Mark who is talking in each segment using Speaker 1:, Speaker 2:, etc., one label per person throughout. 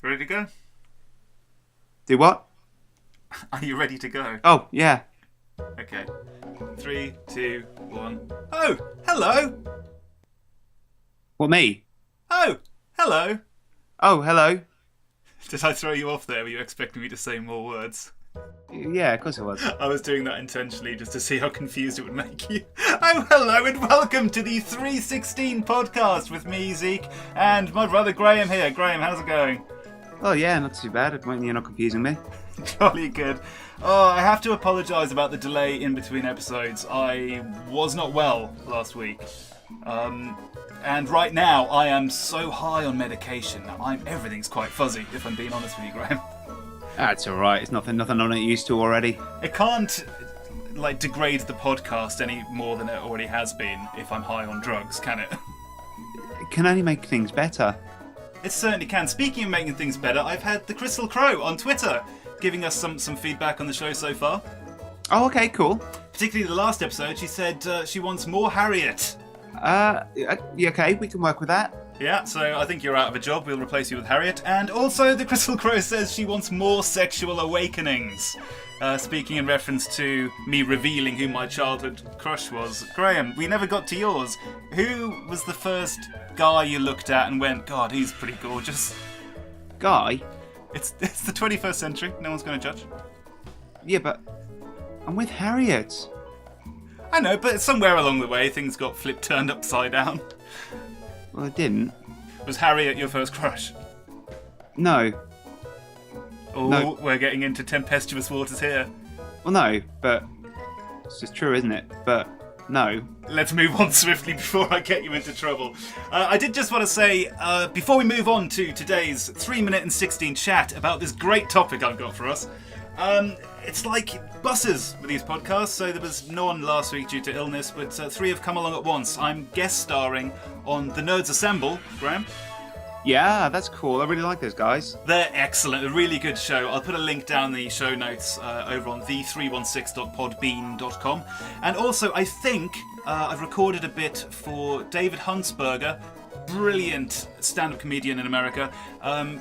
Speaker 1: Ready to go?
Speaker 2: Do what?
Speaker 1: Are you ready to go?
Speaker 2: Oh, yeah.
Speaker 1: Okay. 3, 2, 1. Oh, hello!
Speaker 2: What, me?
Speaker 1: Oh, hello!
Speaker 2: Oh, hello.
Speaker 1: Did I throw you off there? Were you expecting me to say more words?
Speaker 2: Yeah, of course it was.
Speaker 1: I was doing that intentionally just to see how confused it would make you. Oh, hello and welcome to the 316 podcast with me, Zeke, and my brother Graham here. Graham, how's it going?
Speaker 2: Oh, yeah, not too bad. You're not confusing me.
Speaker 1: Jolly good. Oh, I have to apologise about the delay in between episodes. I was not well last week. And right now I am so high on medication that everything's quite fuzzy, if I'm being honest with you, Graham.
Speaker 2: That's all right. It's nothing I'm not used to already.
Speaker 1: It can't degrade the podcast any more than it already has been if I'm high on drugs, can it?
Speaker 2: It can only make things better.
Speaker 1: It certainly can. Speaking of making things better, I've had the Crystal Crow on Twitter giving us some feedback on the show so far.
Speaker 2: Oh, okay, cool.
Speaker 1: Particularly the last episode, she said she wants more Harriet.
Speaker 2: Okay, we can work with that.
Speaker 1: Yeah, so I think you're out of a job. We'll replace you with Harriet. And also, the Crystal Crow says she wants more sexual awakenings. Speaking in reference to me revealing who my childhood crush was. Graham, we never got to yours. Who was the first guy you looked at and went, God, he's pretty gorgeous?
Speaker 2: Guy?
Speaker 1: It's the 21st century. No one's going to judge.
Speaker 2: Yeah, but I'm with Harriet.
Speaker 1: I know, but somewhere along the way, things got turned upside down.
Speaker 2: Well, it didn't.
Speaker 1: Was Harriet your first crush?
Speaker 2: No.
Speaker 1: Oh,
Speaker 2: No.
Speaker 1: We're getting into tempestuous waters here.
Speaker 2: Well, no, but it's just true, isn't it? But no.
Speaker 1: Let's move on swiftly before I get you into trouble. I did just want to say, before we move on to today's 3-minute and 16 chat about this great topic I've got for us, it's like buses with these podcasts, so there was no one last week due to illness, but 3 have come along at once. I'm guest starring on The Nerds Assemble, Graham.
Speaker 2: Yeah, that's cool. I really like those guys.
Speaker 1: They're excellent, a really good show. I'll put a link down in the show notes over on the316.podbean.com. And also, I think I've recorded a bit for David Huntsberger, brilliant stand-up comedian in America.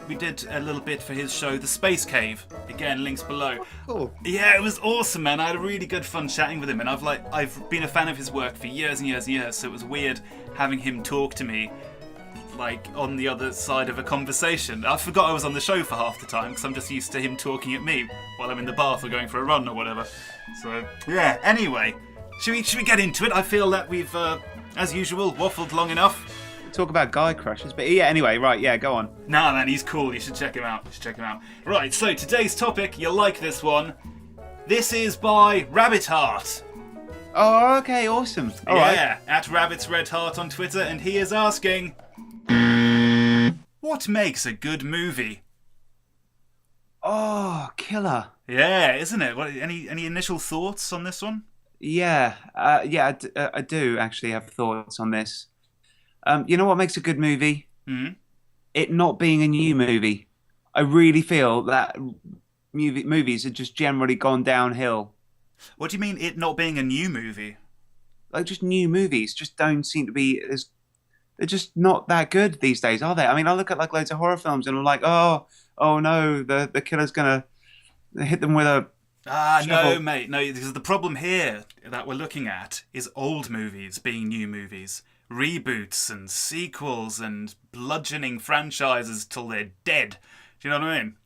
Speaker 1: We did a little bit for his show, The Space Cave. Again, links below.
Speaker 2: Cool.
Speaker 1: Yeah, it was awesome, man. I had a really good fun chatting with him, and I've been a fan of his work for years and years and years, so it was weird having him talk to me on the other side of a conversation. I forgot I was on the show for half the time because I'm just used to him talking at me while I'm in the bath or going for a run or whatever. So, yeah, anyway, should we get into it? I feel that we've, as usual, waffled long enough.
Speaker 2: Talk about guy crushes, but yeah, anyway, right, yeah, go on.
Speaker 1: Nah, man, he's cool. You should check him out. Right, so today's topic, you'll like this one. This is by Rabbit Heart.
Speaker 2: Oh, okay, awesome. All right.
Speaker 1: Yeah, at Rabbit's Red Heart on Twitter, and he is asking, what makes a good movie?
Speaker 2: Oh, killer.
Speaker 1: Yeah, isn't it? Any initial thoughts on this one?
Speaker 2: Yeah, I do actually have thoughts on this. You know what makes a good movie?
Speaker 1: Mm-hmm.
Speaker 2: It not being a new movie. I really feel that movies have just generally gone downhill.
Speaker 1: What do you mean, it not being a new movie?
Speaker 2: Like, just new movies just don't seem to be they're just not that good these days, are they? I mean, I look at loads of horror films and I'm like, oh no, the killer's gonna hit them with a shovel.
Speaker 1: No, mate, no, because the problem here that we're looking at is old movies being new movies. Reboots and sequels and bludgeoning franchises till they're dead. Do you know what I mean?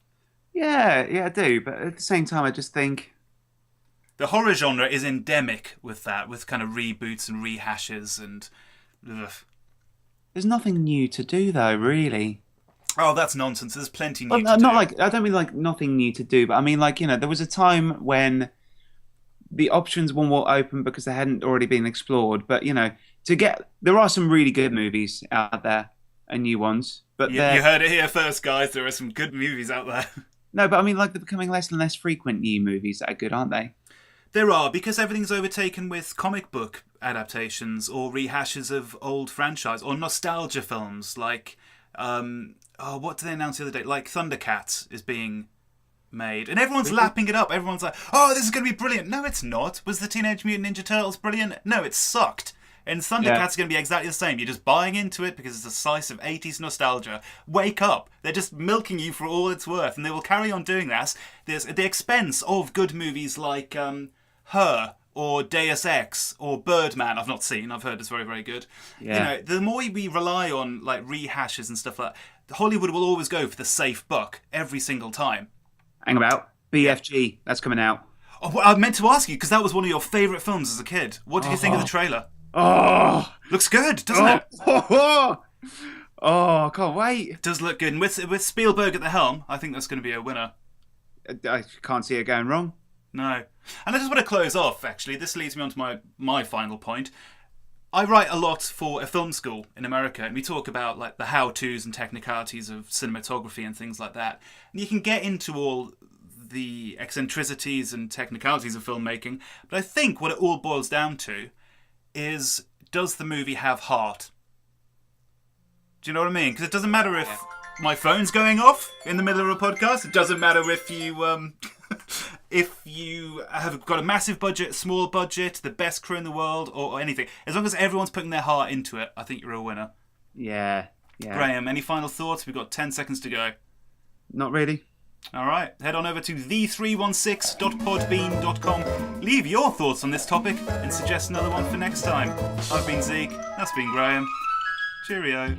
Speaker 2: Yeah, I do. But at the same time, I just think
Speaker 1: the horror genre is endemic with that, with kind of reboots and rehashes and... Ugh.
Speaker 2: There's nothing new to do, though, really.
Speaker 1: Oh, that's nonsense. There's plenty new to
Speaker 2: not
Speaker 1: do.
Speaker 2: I don't mean nothing new to do, but I mean there was a time when the options were more open because they hadn't already been explored. But there are some really good movies out there and new ones. But
Speaker 1: you heard it here first, guys. There are some good movies out there.
Speaker 2: No, but I mean, they're becoming less and less frequent new movies that are good, aren't they?
Speaker 1: There are, because everything's overtaken with comic book adaptations or rehashes of old franchise or nostalgia films like, what did they announce the other day? Like Thundercats is being made. And everyone's lapping it up. Everyone's like, oh, this is going to be brilliant. No, it's not. Was the Teenage Mutant Ninja Turtles brilliant? No, it sucked. And Thundercats are going to be exactly the same. You're just buying into it because it's a slice of 80s nostalgia. Wake up. They're just milking you for all it's worth, and they will carry on doing that. There's at the expense of good movies like Her, or Deus Ex, or Birdman. I've not seen. I've heard it's very, very good.
Speaker 2: Yeah.
Speaker 1: You know, the more we rely on like rehashes and stuff like that, Hollywood will always go for the safe buck every single time.
Speaker 2: Hang about. BFG, that's coming out.
Speaker 1: Oh, well, I meant to ask you, because that was one of your favourite films as a kid. What did you think of the trailer?
Speaker 2: Oh!
Speaker 1: Looks good, doesn't it?
Speaker 2: Oh, I can't wait.
Speaker 1: It does look good. And with Spielberg at the helm, I think that's going to be a winner.
Speaker 2: I can't see it going wrong.
Speaker 1: No. And I just want to close off, actually. This leads me on to my final point. I write a lot for a film school in America, and we talk about like the how-tos and technicalities of cinematography and things like that. And you can get into all the eccentricities and technicalities of filmmaking, but I think what it all boils down to is, does the movie have heart? Do you know what I mean? Because it doesn't matter if my phone's going off in the middle of a podcast. It doesn't matter if you if you have got a massive budget, small budget, the best crew in the world, or anything. As long as everyone's putting their heart into it, I think you're a winner.
Speaker 2: Yeah.
Speaker 1: Graham, any final thoughts? We've got 10 seconds to go.
Speaker 2: Not really.
Speaker 1: All right, head on over to the316.podbean.com. Leave your thoughts on this topic and suggest another one for next time. I've been Zeke, that's been Graham. Cheerio.